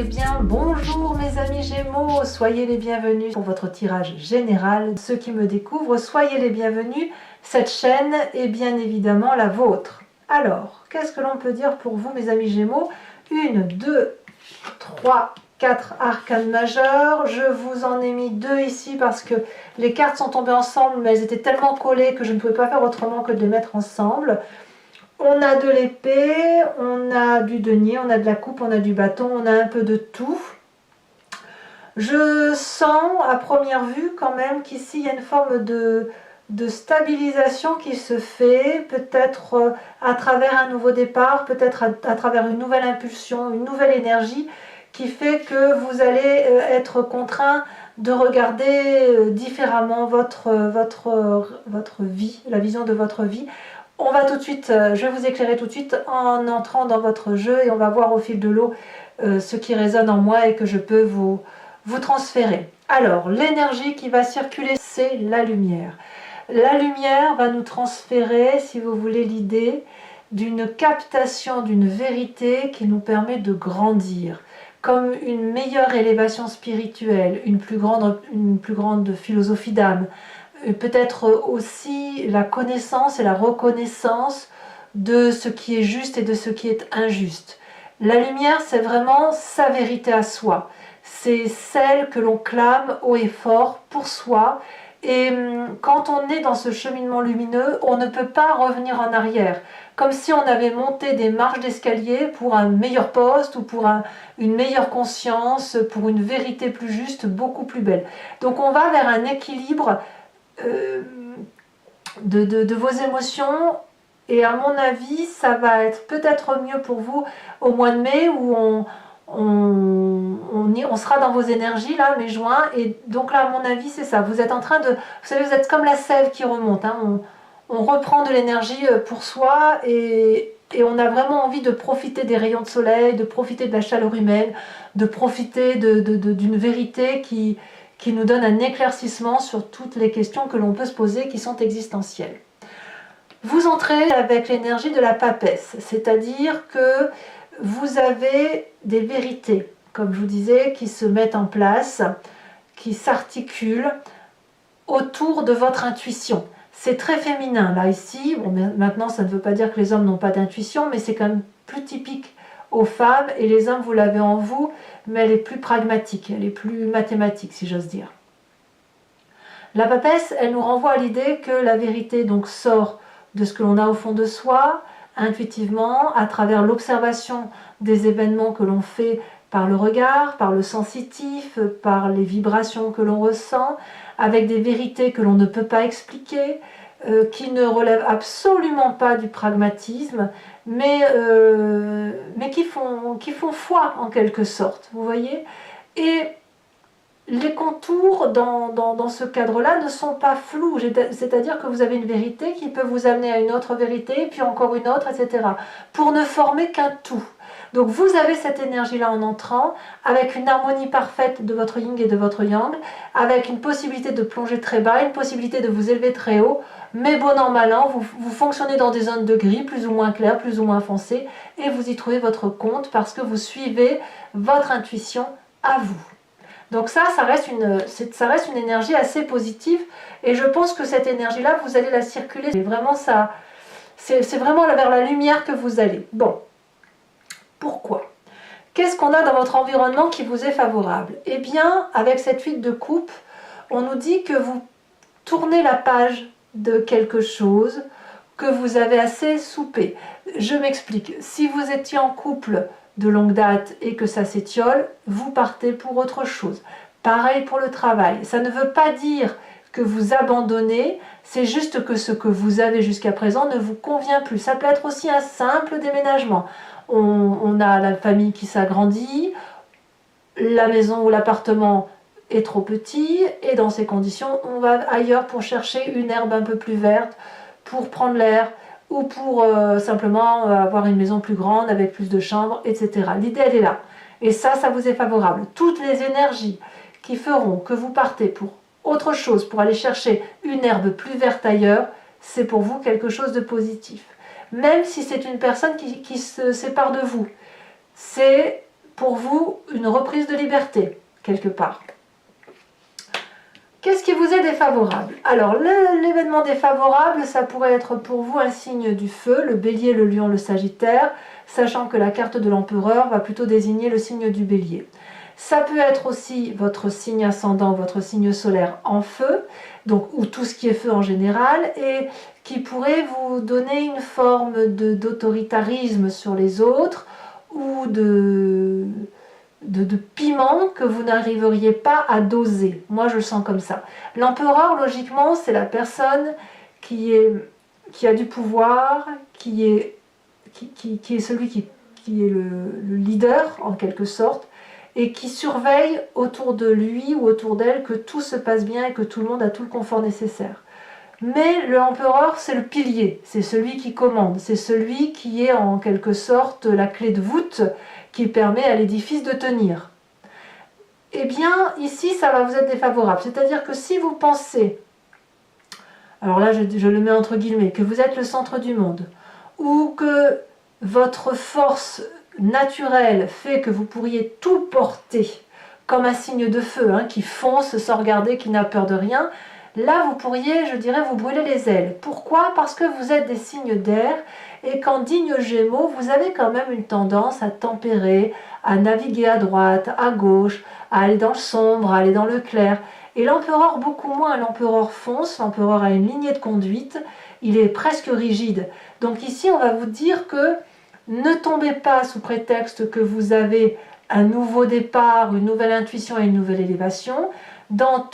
Eh bien, bonjour mes amis Gémeaux, soyez les bienvenus pour votre tirage général. Ceux qui me découvrent, soyez les bienvenus. Cette chaîne est bien évidemment la vôtre. Alors, qu'est-ce que l'on peut dire pour vous mes amis Gémeaux? 1, 2, 3, 4 arcanes majeures. Je vous en ai mis 2 ici parce que les cartes sont tombées ensemble, mais elles étaient tellement collées que je ne pouvais pas faire autrement que de les mettre ensemble. On a de l'épée, on a du denier, on a de la coupe, on a du bâton, on a un peu de tout. Je sens à première vue quand même qu'ici il y a une forme de stabilisation qui se fait, peut-être à travers un nouveau départ, peut-être à travers une nouvelle impulsion, une nouvelle énergie qui fait que vous allez être contraint de regarder différemment votre vie, la vision de votre vie. On va tout de suite, je vais vous éclairer tout de suite en entrant dans votre jeu et on va voir au fil de l'eau ce qui résonne en moi et que je peux vous transférer. Alors, l'énergie qui va circuler, c'est la lumière. La lumière va nous transférer, si vous voulez, l'idée d'une captation d'une vérité qui nous permet de grandir, comme une meilleure élévation spirituelle, une plus grande philosophie d'âme, peut-être aussi la connaissance et la reconnaissance de ce qui est juste et de ce qui est injuste. La lumière, c'est vraiment sa vérité à soi. C'est celle que l'on clame haut et fort pour soi. Et quand on est dans ce cheminement lumineux, on ne peut pas revenir en arrière. Comme si on avait monté des marches d'escalier pour un meilleur poste ou pour une meilleure conscience, pour une vérité plus juste, beaucoup plus belle. Donc on va vers un équilibre de vos émotions et à mon avis ça va être peut-être mieux pour vous au mois de mai où on sera dans vos énergies là, mai-juin, et donc là à mon avis c'est ça, vous êtes en train de, vous savez, vous êtes comme la sève qui remonte, hein, on reprend de l'énergie pour soi et on a vraiment envie de profiter des rayons de soleil, de profiter de la chaleur humaine, de profiter d'une vérité qui nous donne un éclaircissement sur toutes les questions que l'on peut se poser qui sont existentielles. Vous entrez avec l'énergie de la papesse, c'est-à-dire que vous avez des vérités, comme je vous disais, qui se mettent en place, qui s'articulent autour de votre intuition. C'est très féminin, là, ici. Bon, maintenant, ça ne veut pas dire que les hommes n'ont pas d'intuition, mais c'est quand même plus typique aux femmes, et les hommes, vous l'avez en vous, mais elle est plus pragmatique, elle est plus mathématique, si j'ose dire. La papesse, elle nous renvoie à l'idée que la vérité donc sort de ce que l'on a au fond de soi, intuitivement, à travers l'observation des événements que l'on fait par le regard, par le sensitif, par les vibrations que l'on ressent, avec des vérités que l'on ne peut pas expliquer, qui ne relèvent absolument pas du pragmatisme, mais qui font foi en quelque sorte, vous voyez. Et les contours dans ce cadre-là ne sont pas flous, c'est-à-dire que vous avez une vérité qui peut vous amener à une autre vérité, puis encore une autre, etc., pour ne former qu'un tout. Donc vous avez cette énergie-là en entrant, avec une harmonie parfaite de votre yin et de votre yang, avec une possibilité de plonger très bas, une possibilité de vous élever très haut, mais bon an, mal an, vous fonctionnez dans des zones de gris, plus ou moins claires, plus ou moins foncées, et vous y trouvez votre compte parce que vous suivez votre intuition à vous. Donc ça reste une énergie assez positive, et je pense que cette énergie-là, vous allez la circuler. C'est vraiment ça, c'est vraiment vers la lumière que vous allez. Bon. Pourquoi? Qu'est-ce qu'on a dans votre environnement qui vous est favorable? Eh bien, avec cette 8 de coupe, on nous dit que vous tournez la page de quelque chose, que vous avez assez soupé. Je m'explique. Si vous étiez en couple de longue date et que ça s'étiole, vous partez pour autre chose. Pareil pour le travail. Ça ne veut pas dire que vous abandonnez, c'est juste que ce que vous avez jusqu'à présent ne vous convient plus. Ça peut être aussi un simple déménagement. On a la famille qui s'agrandit, la maison ou l'appartement est trop petit, et dans ces conditions, on va ailleurs pour chercher une herbe un peu plus verte, pour prendre l'air, ou pour simplement avoir une maison plus grande avec plus de chambres, etc. L'idée, elle est là. Et ça vous est favorable. Toutes les énergies qui feront que vous partez pour autre chose, pour aller chercher une herbe plus verte ailleurs, c'est pour vous quelque chose de positif. Même si c'est une personne qui se sépare de vous, c'est pour vous une reprise de liberté, quelque part. Qu'est-ce qui vous est défavorable? Alors, l'événement défavorable, ça pourrait être pour vous un signe du feu, le bélier, le lion, le sagittaire, sachant que la carte de l'empereur va plutôt désigner le signe du bélier. Ça peut être aussi votre signe ascendant, votre signe solaire en feu, donc, ou tout ce qui est feu en général, et qui pourrait vous donner une forme d'autoritarisme sur les autres, ou de piment que vous n'arriveriez pas à doser. Moi, je le sens comme ça. L'empereur, logiquement, c'est la personne qui a du pouvoir, qui est celui qui est le leader, en quelque sorte, et qui surveille autour de lui ou autour d'elle que tout se passe bien et que tout le monde a tout le confort nécessaire. Mais l'empereur, c'est le pilier, c'est celui qui commande, c'est celui qui est en quelque sorte la clé de voûte qui permet à l'édifice de tenir. Eh bien, ici, ça va vous être défavorable. C'est-à-dire que si vous pensez, alors là, je le mets entre guillemets, que vous êtes le centre du monde, ou que votre force naturelle fait que vous pourriez tout porter, comme un signe de feu, hein, qui fonce sans regarder, qui n'a peur de rien, là, vous pourriez, je dirais, vous brûler les ailes. Pourquoi? Parce que vous êtes des signes d'air et qu'en digne Gémeaux, vous avez quand même une tendance à tempérer, à naviguer à droite, à gauche, à aller dans le sombre, à aller dans le clair. Et l'empereur, beaucoup moins. L'empereur fonce, l'empereur a une lignée de conduite, il est presque rigide. Donc ici, on va vous dire que ne tombez pas sous prétexte que vous avez un nouveau départ, une nouvelle intuition et une nouvelle élévation, dans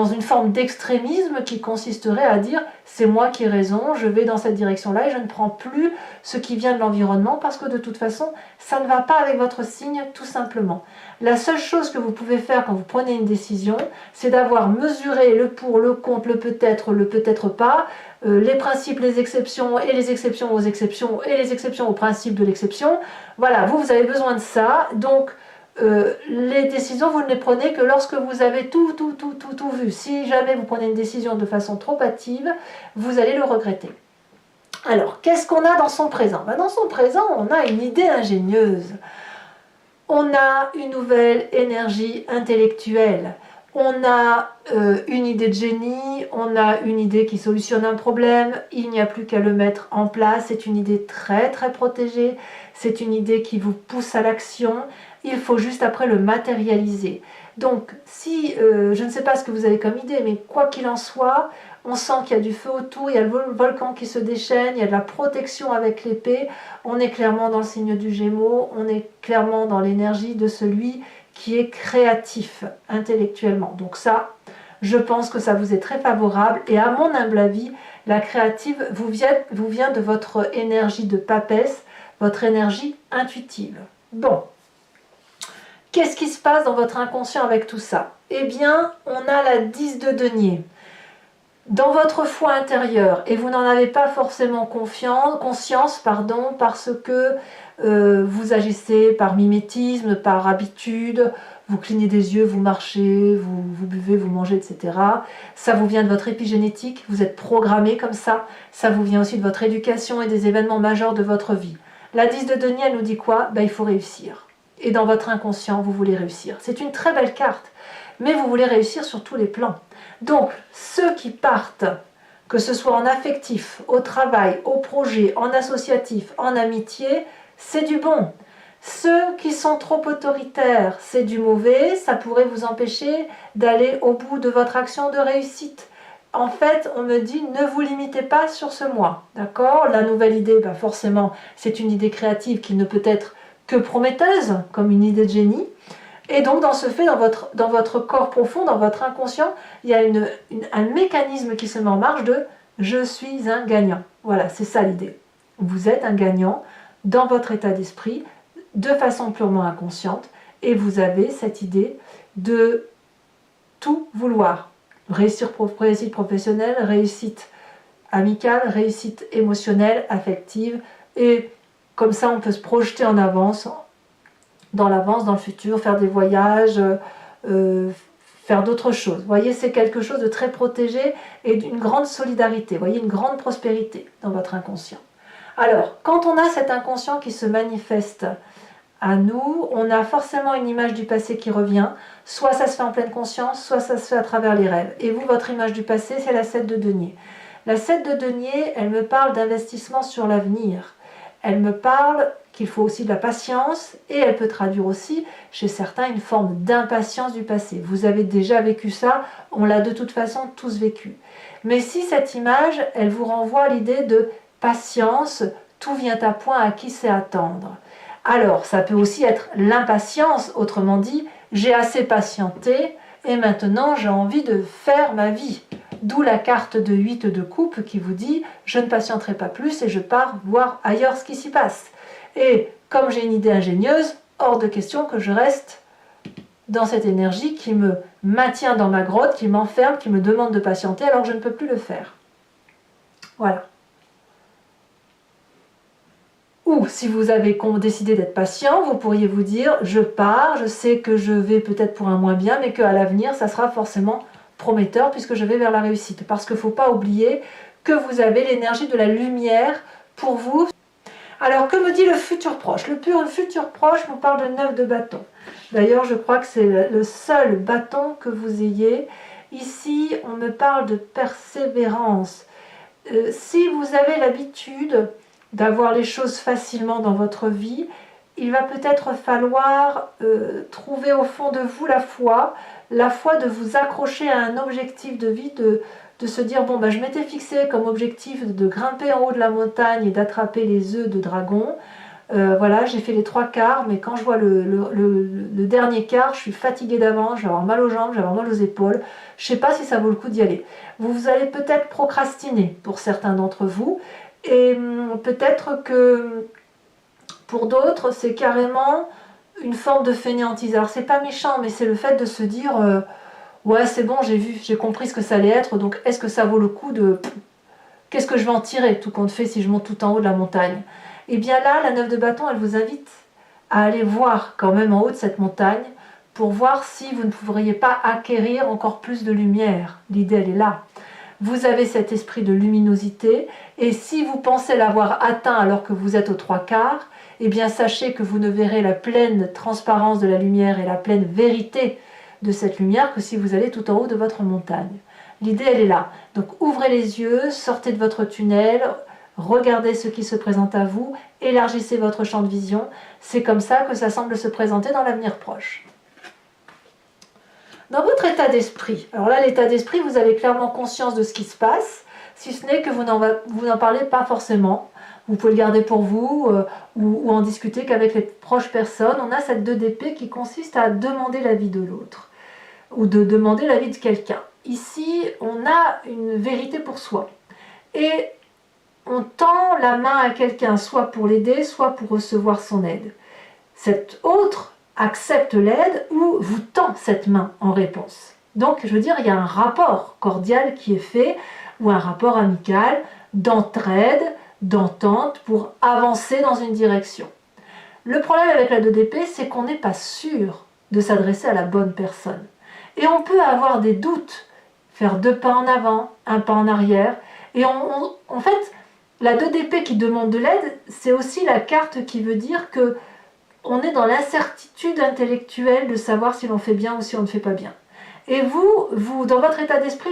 une forme d'extrémisme qui consisterait à dire c'est moi qui ai raison, je vais dans cette direction-là et je ne prends plus ce qui vient de l'environnement parce que de toute façon ça ne va pas avec votre signe tout simplement. La seule chose que vous pouvez faire quand vous prenez une décision, c'est d'avoir mesuré le pour, le contre, le peut-être pas, les principes, les exceptions et les exceptions aux exceptions et les exceptions aux principes de l'exception. Voilà, vous avez besoin de ça, donc les décisions, vous ne les prenez que lorsque vous avez tout vu. Si jamais vous prenez une décision de façon trop hâtive, vous allez le regretter. Alors, qu'est-ce qu'on a dans son présent? Dans son présent, on a une idée ingénieuse. On a une nouvelle énergie intellectuelle. On a une idée de génie, on a une idée qui solutionne un problème, il n'y a plus qu'à le mettre en place, c'est une idée très très protégée, c'est une idée qui vous pousse à l'action, il faut juste après le matérialiser. Donc si, je ne sais pas ce que vous avez comme idée, mais quoi qu'il en soit, on sent qu'il y a du feu autour, il y a le volcan qui se déchaîne, il y a de la protection avec l'épée, on est clairement dans le signe du Gémeaux, on est clairement dans l'énergie de celui qui est créatif intellectuellement. Donc ça, je pense que ça vous est très favorable et à mon humble avis, la créative vous vient de votre énergie de papesse, votre énergie intuitive. Bon, qu'est-ce qui se passe dans votre inconscient avec tout ça? Eh bien, on a la 10 de denier. Dans votre foi intérieure, et vous n'en avez pas forcément conscience, parce que vous agissez par mimétisme, par habitude, vous clignez des yeux, vous marchez, vous buvez, vous mangez, etc. Ça vous vient de votre épigénétique, vous êtes programmé comme ça vous vient aussi de votre éducation et des événements majeurs de votre vie. La 10 de denier, elle nous dit quoi? Il faut réussir. Et dans votre inconscient, vous voulez réussir. C'est une très belle carte, mais vous voulez réussir sur tous les plans. Donc, ceux qui partent, que ce soit en affectif, au travail, au projet, en associatif, en amitié, c'est du bon. Ceux qui sont trop autoritaires, c'est du mauvais, ça pourrait vous empêcher d'aller au bout de votre action de réussite. En fait, on me dit, ne vous limitez pas sur ce mois, d'accord? La nouvelle idée, forcément, c'est une idée créative qui ne peut être que prometteuse, comme une idée de génie. Et donc, dans ce fait, dans votre corps profond, dans votre inconscient, il y a un mécanisme qui se met en marche de « je suis un gagnant ». Voilà, c'est ça l'idée. Vous êtes un gagnant dans votre état d'esprit, de façon purement inconsciente, et vous avez cette idée de tout vouloir. Réussite professionnelle, réussite amicale, réussite émotionnelle, affective, et comme ça, on peut se projeter en avance, dans l'avance, dans le futur, faire des voyages, faire d'autres choses. Vous voyez, c'est quelque chose de très protégé et d'une grande solidarité. Vous voyez, une grande prospérité dans votre inconscient. Alors, quand on a cet inconscient qui se manifeste à nous, on a forcément une image du passé qui revient. Soit ça se fait en pleine conscience, soit ça se fait à travers les rêves. Et vous, votre image du passé, c'est la 7 de denier. La 7 de denier, elle me parle d'investissement sur l'avenir. Elle me parle qu'il faut aussi de la patience et elle peut traduire aussi chez certains une forme d'impatience du passé. Vous avez déjà vécu ça, on l'a de toute façon tous vécu. Mais si cette image, elle vous renvoie à l'idée de patience, tout vient à point, à qui c'est attendre. Alors, ça peut aussi être l'impatience, autrement dit, j'ai assez patienté et maintenant j'ai envie de faire ma vie. D'où la carte de 8 de coupe qui vous dit je ne patienterai pas plus et je pars voir ailleurs ce qui s'y passe. Et comme j'ai une idée ingénieuse, hors de question que je reste dans cette énergie qui me maintient dans ma grotte, qui m'enferme, qui me demande de patienter alors que je ne peux plus le faire. Voilà. Ou si vous avez décidé d'être patient, vous pourriez vous dire je pars, je sais que je vais peut-être pour un moins bien, mais qu'à l'avenir ça sera forcément prometteur puisque je vais vers la réussite. Parce qu'il ne faut pas oublier que vous avez l'énergie de la lumière pour vous. Alors que me dit le futur proche? Le futur proche nous parle de 9 de bâton. D'ailleurs je crois que c'est le seul bâton que vous ayez. Ici on me parle de persévérance. Si vous avez l'habitude d'avoir les choses facilement dans votre vie, il va peut-être falloir trouver au fond de vous la foi de vous accrocher à un objectif de vie, de se dire bon je m'étais fixé comme objectif de grimper en haut de la montagne et d'attraper les œufs de dragon. Voilà, j'ai fait les 3/4, mais quand je vois le dernier quart, je suis fatiguée d'avance, je vais avoir mal aux jambes, je vais avoir mal aux épaules. Je ne sais pas si ça vaut le coup d'y aller. Vous allez peut-être procrastiner pour certains d'entre vous, et peut-être que pour d'autres, c'est carrément une forme de fainéantise. Alors c'est pas méchant, mais c'est le fait de se dire ouais c'est bon, j'ai compris ce que ça allait être, donc est-ce que ça vaut le coup de... Qu'est-ce que je vais en tirer, tout compte fait, si je monte tout en haut de la montagne? Et bien là, la 9 de bâton, elle vous invite à aller voir quand même en haut de cette montagne pour voir si vous ne pourriez pas acquérir encore plus de lumière. L'idée, elle est là. Vous avez cet esprit de luminosité et si vous pensez l'avoir atteint alors que vous êtes aux 3/4, eh bien sachez que vous ne verrez la pleine transparence de la lumière et la pleine vérité de cette lumière que si vous allez tout en haut de votre montagne. L'idée, elle est là. Donc ouvrez les yeux, sortez de votre tunnel, regardez ce qui se présente à vous, élargissez votre champ de vision. C'est comme ça que ça semble se présenter dans l'avenir proche. Dans votre état d'esprit, alors là l'état d'esprit, vous avez clairement conscience de ce qui se passe, si ce n'est que vous n'en parlez pas forcément. Vous pouvez le garder pour vous ou en discuter qu'avec les proches personnes. On a cette 2 d'épée qui consiste à demander l'avis de l'autre ou de demander l'avis de quelqu'un. Ici, on a une vérité pour soi et on tend la main à quelqu'un, soit pour l'aider, soit pour recevoir son aide. Cet autre accepte l'aide ou vous tend cette main en réponse. Donc, je veux dire, il y a un rapport cordial qui est fait, ou un rapport amical, d'entraide, d'entente, pour avancer dans une direction. Le problème avec la 2 d'épée, c'est qu'on n'est pas sûr de s'adresser à la bonne personne. Et on peut avoir des doutes, faire 2 pas en avant, 1 pas en arrière, et en fait, la 2 d'épée qui demande de l'aide, c'est aussi la carte qui veut dire que on est dans l'incertitude intellectuelle de savoir si l'on fait bien ou si on ne fait pas bien. Et vous dans votre état d'esprit,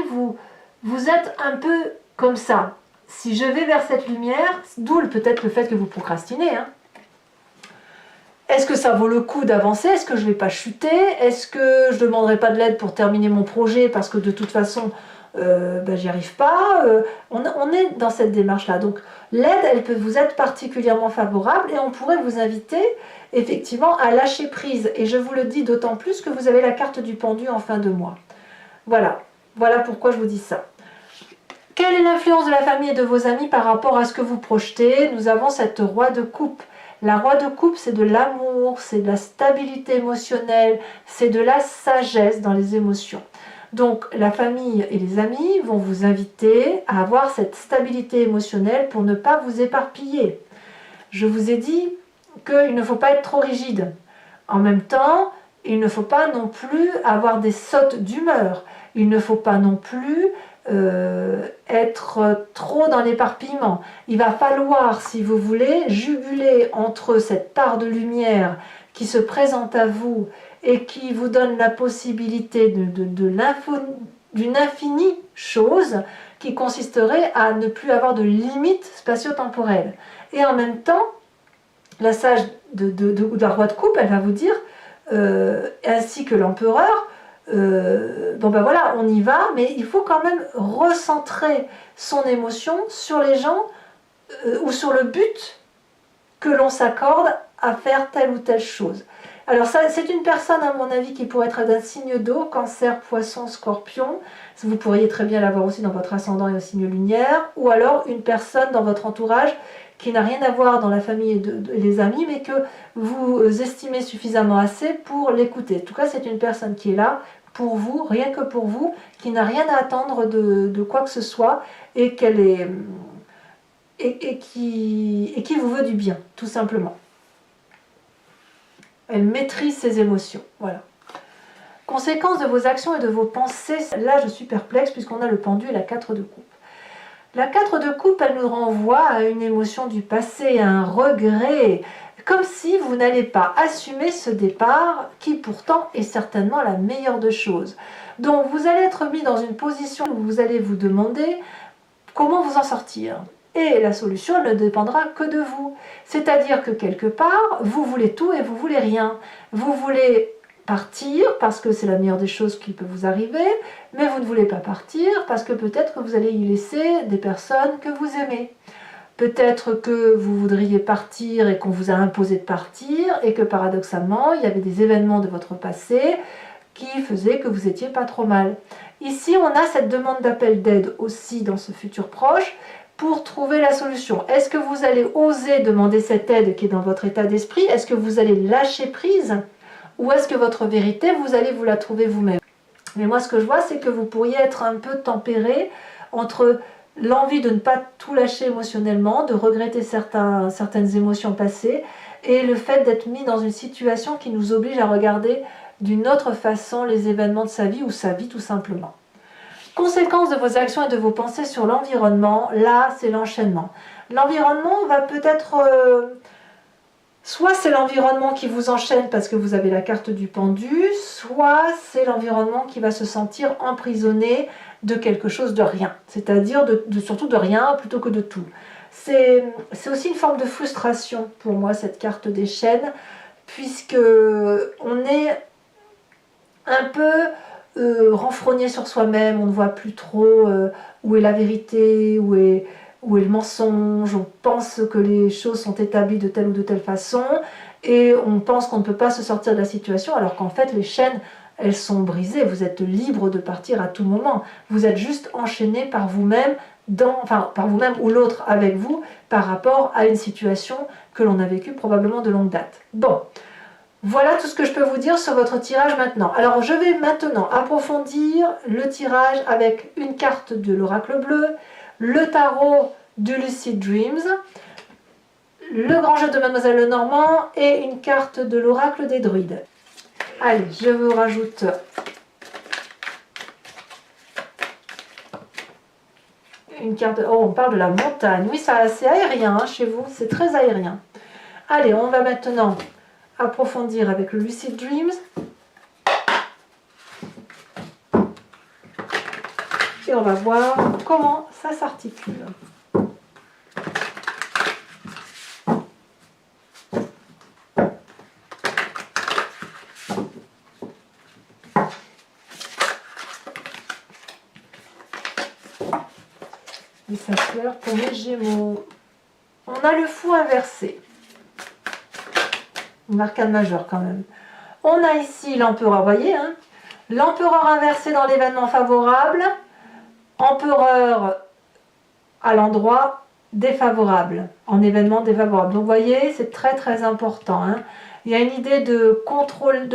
vous êtes un peu comme ça. Si je vais vers cette lumière, d'où peut-être le fait que vous procrastinez. Est-ce que ça vaut le coup d'avancer? Est-ce que je ne vais pas chuter? Est-ce que je ne demanderai pas de l'aide pour terminer mon projet parce que de toute façon, j'y arrive pas? On est dans cette démarche-là. Donc l'aide, elle peut vous être particulièrement favorable et on pourrait vous inviter effectivement à lâcher prise. Et je vous le dis d'autant plus que vous avez la carte du pendu en fin de mois. Voilà pourquoi je vous dis ça. Quelle est l'influence de la famille et de vos amis par rapport à ce que vous projetez? Nous avons cette roi de coupe. La roi de coupe, c'est de l'amour, c'est de la stabilité émotionnelle, c'est de la sagesse dans les émotions. Donc la famille et les amis vont vous inviter à avoir cette stabilité émotionnelle pour ne pas vous éparpiller. Je vous ai dit qu'il ne faut pas être trop rigide. En même temps, il ne faut pas non plus avoir des sautes d'humeur. Il ne faut pas non plus être trop dans l'éparpillement. Il va falloir, si vous voulez, juguler entre cette part de lumière qui se présente à vous et qui vous donne la possibilité d'une infinie chose qui consisterait à ne plus avoir de limite spatio-temporelle. Et en même temps, la sage de la roi de coupe, elle va vous dire, ainsi que l'empereur, bon ben voilà, on y va, mais il faut quand même recentrer son émotion sur les gens ou sur le but que l'on s'accorde à faire telle ou telle chose. Alors ça, c'est une personne à mon avis qui pourrait être d'un signe d'eau, cancer, poisson, scorpion. Vous pourriez très bien l'avoir aussi dans votre ascendant et au signe lunaire, ou alors une personne dans votre entourage qui n'a rien à voir dans la famille et les amis, mais que vous estimez suffisamment assez pour l'écouter. En tout cas, c'est une personne qui est là pour vous, rien que pour vous, qui n'a rien à attendre de quoi que ce soit, et qu'elle est... Et qui vous veut du bien, tout simplement. Elle maîtrise ses émotions, voilà. Conséquence de vos actions et de vos pensées, là je suis perplexe puisqu'on a le pendu et la 4 de coupe. La 4 de coupe, elle nous renvoie à une émotion du passé, à un regret, comme si vous n'allez pas assumer ce départ qui pourtant est certainement la meilleure de choses. Donc vous allez être mis dans une position où vous allez vous demander comment vous en sortir. Et la solution elle ne dépendra que de vous. C'est-à-dire que quelque part, vous voulez tout et vous voulez rien. Vous voulez partir parce que c'est la meilleure des choses qui peut vous arriver, mais vous ne voulez pas partir parce que peut-être que vous allez y laisser des personnes que vous aimez. Peut-être que vous voudriez partir et qu'on vous a imposé de partir et que paradoxalement, il y avait des événements de votre passé qui faisaient que vous n'étiez pas trop mal. Ici, on a cette demande d'appel d'aide aussi dans ce futur proche, pour trouver la solution. Est-ce que vous allez oser demander cette aide qui est dans votre état d'esprit? Est-ce que vous allez lâcher prise? Ou est-ce que votre vérité, vous allez vous la trouver vous-même? Mais moi, ce que je vois, c'est que vous pourriez être un peu tempéré entre l'envie de ne pas tout lâcher émotionnellement, de regretter certaines émotions passées, et le fait d'être mis dans une situation qui nous oblige à regarder d'une autre façon les événements de sa vie ou sa vie tout simplement. Conséquence de vos actions et de vos pensées sur l'environnement, là c'est l'enchaînement. L'environnement va peut-être... soit c'est l'environnement qui vous enchaîne parce que vous avez la carte du pendu, soit c'est l'environnement qui va se sentir emprisonné de quelque chose de rien. C'est-à-dire surtout de rien plutôt que de tout. C'est aussi une forme de frustration pour moi cette carte des chaînes, puisque on est un peu... renfrogné sur soi-même, on ne voit plus trop où est la vérité, où est le mensonge, on pense que les choses sont établies de telle ou de telle façon, et on pense qu'on ne peut pas se sortir de la situation, alors qu'en fait les chaînes, elles sont brisées, vous êtes libre de partir à tout moment, vous êtes juste enchaîné par vous-même, par vous-même ou l'autre avec vous, par rapport à une situation que l'on a vécue probablement de longue date. Bon. Voilà tout ce que je peux vous dire sur votre tirage maintenant. Alors je vais maintenant approfondir le tirage avec une carte de l'oracle bleu, le tarot du Lucid Dreams, le grand jeu de Mademoiselle Lenormand et une carte de l'oracle des druides. Allez, je vous rajoute une carte... Oh, on parle de la montagne. Oui, c'est aérien hein, chez vous, c'est très aérien. Allez, on va maintenant... approfondir avec le Lucid Dreams et on va voir comment ça s'articule. Et ça pleure pour mes Gémeaux. On a le fou inversé. Une arcane majeure quand même. On a ici l'empereur, voyez, hein, l'empereur inversé dans l'événement favorable, empereur à l'endroit défavorable, en événement défavorable. Donc vous voyez, c'est très très important. Hein. Il y a une idée de contrôle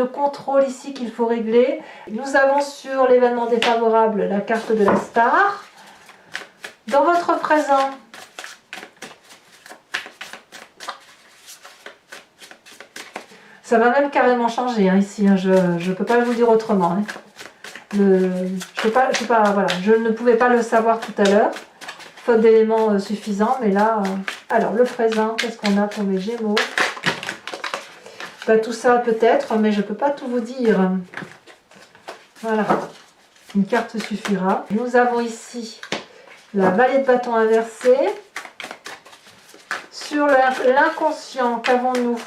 ici qu'il faut régler. Nous avons sur l'événement défavorable la carte de la star. Dans votre présent, ça va même carrément changer hein, ici, hein, je ne peux pas vous dire autrement. Hein. Je ne pouvais pas le savoir tout à l'heure, faute d'éléments suffisants, mais là... alors, le présent, qu'est-ce qu'on a pour mes Gémeaux? Bah, tout ça peut-être, mais je ne peux pas tout vous dire. Voilà, une carte suffira. Nous avons ici la vallée de bâton inversée. Sur l'inconscient, qu'avons-nous?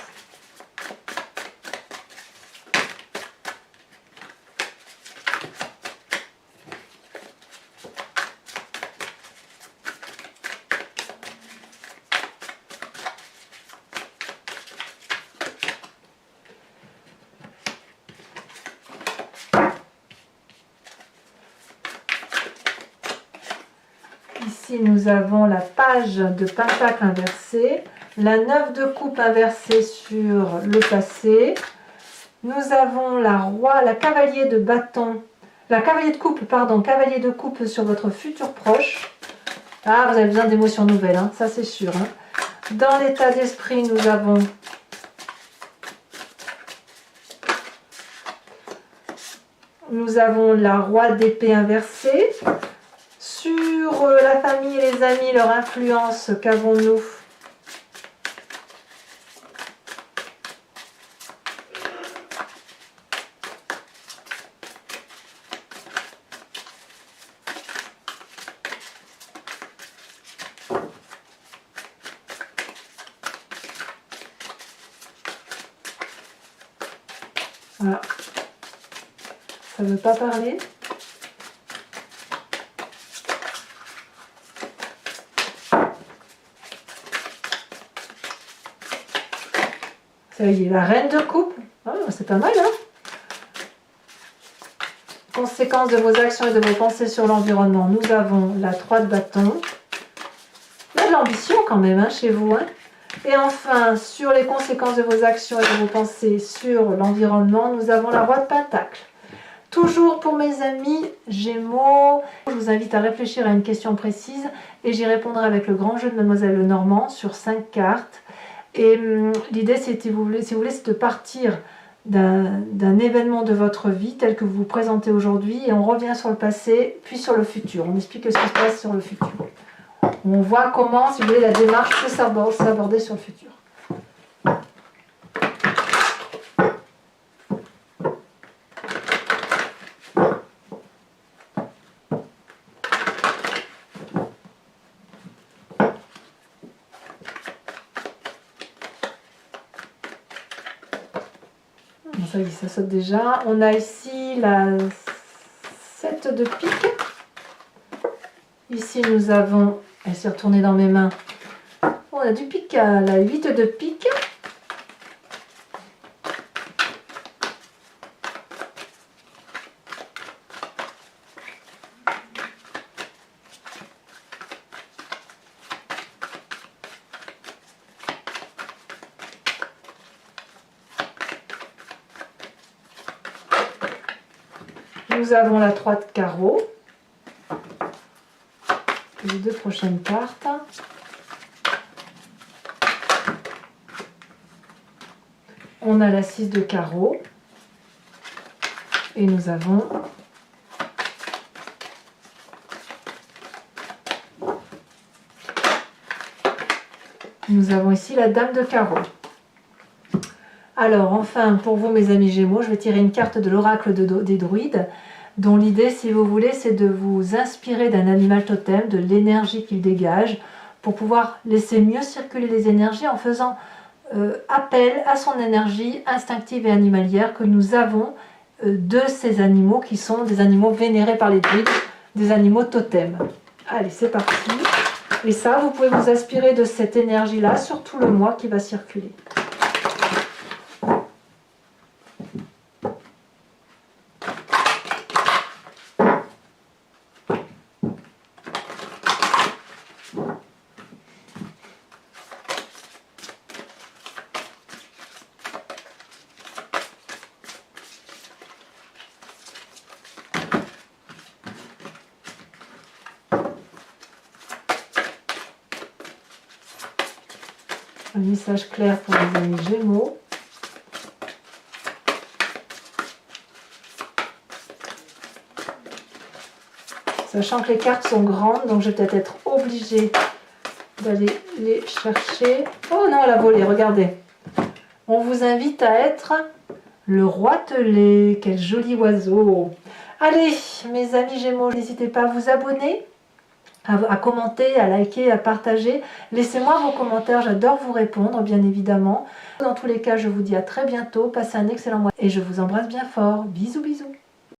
Ici, nous avons la page de pentacle inversée, la 9 de coupe inversée sur le passé. Nous avons la cavalier de bâton, la cavalier de coupe, pardon, cavalier de coupe sur votre futur proche. Ah, vous avez besoin d'émotions nouvelles, hein, ça c'est sûr. Hein. Dans l'état d'esprit, nous avons la roi d'épée inversée. Sur la famille et les amis, leur influence, qu'avons-nous? Voilà. Ça ne veut pas parler. Ça y est, la reine de coupe. Ah, c'est pas mal, hein? Conséquences de vos actions et de vos pensées sur l'environnement. Nous avons la 3 de bâton. Il y a de l'ambition quand même, hein, chez vous. Hein? Et enfin, sur les conséquences de vos actions et de vos pensées sur l'environnement, nous avons la roi de pentacle. Toujours pour mes amis Gémeaux, je vous invite à réfléchir à une question précise et j'y répondrai avec le grand jeu de Mademoiselle Lenormand sur 5 cartes. Et l'idée, c'est, si vous voulez, c'est de partir d'un événement de votre vie tel que vous vous présentez aujourd'hui et on revient sur le passé, puis sur le futur. On explique ce qui se passe sur le futur. On voit comment, si vous voulez, la démarche peut s'aborder sur le futur. Ça y est, ça saute déjà. On a ici la 7 de pique. Ici, nous avons, elle s'est retournée dans mes mains. On a du pique à la 8 de pique. Nous avons la 3 de carreau. Les deux prochaines cartes. On a la 6 de carreau. Et nous avons ici la dame de carreau. Alors enfin, pour vous mes amis Gémeaux, je vais tirer une carte de l'oracle des druides, dont l'idée, si vous voulez, c'est de vous inspirer d'un animal totem, de l'énergie qu'il dégage, pour pouvoir laisser mieux circuler les énergies en faisant appel à son énergie instinctive et animalière que nous avons de ces animaux qui sont des animaux vénérés par les druides, des animaux totems. Allez, c'est parti. Et ça, vous pouvez vous inspirer de cette énergie-là sur tout le mois qui va circuler. Un message clair pour les amis Gémeaux. Sachant que les cartes sont grandes, donc je vais peut-être être obligée d'aller les chercher. Oh non, elle a volé, regardez. On vous invite à être le roitelet. Quel joli oiseau! Allez, mes amis Gémeaux, n'hésitez pas à vous abonner, à commenter, à liker, à partager. Laissez-moi vos commentaires, j'adore vous répondre, bien évidemment. Dans tous les cas, je vous dis à très bientôt. Passez un excellent mois et je vous embrasse bien fort. Bisous, bisous.